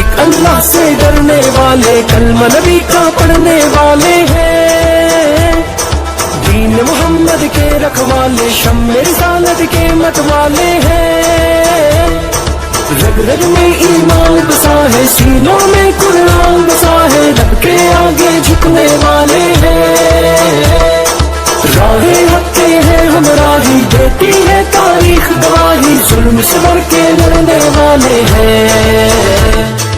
एक अल्लाह से डरने वाले, कलमा नबी का पढ़ने वाले हैं, दीन मोहम्मद के रखवाले, शम्मे रिसालत के मतवाले हैं। रग रग में ईमान बसा है, सीनों में कुरान बसा है, रब के आगे झुकने वाले हैं। राहे हक के हैं हमराही, देती है तारीख गवाही, जुल्म से बढ़ के लड़ने वाले हैं।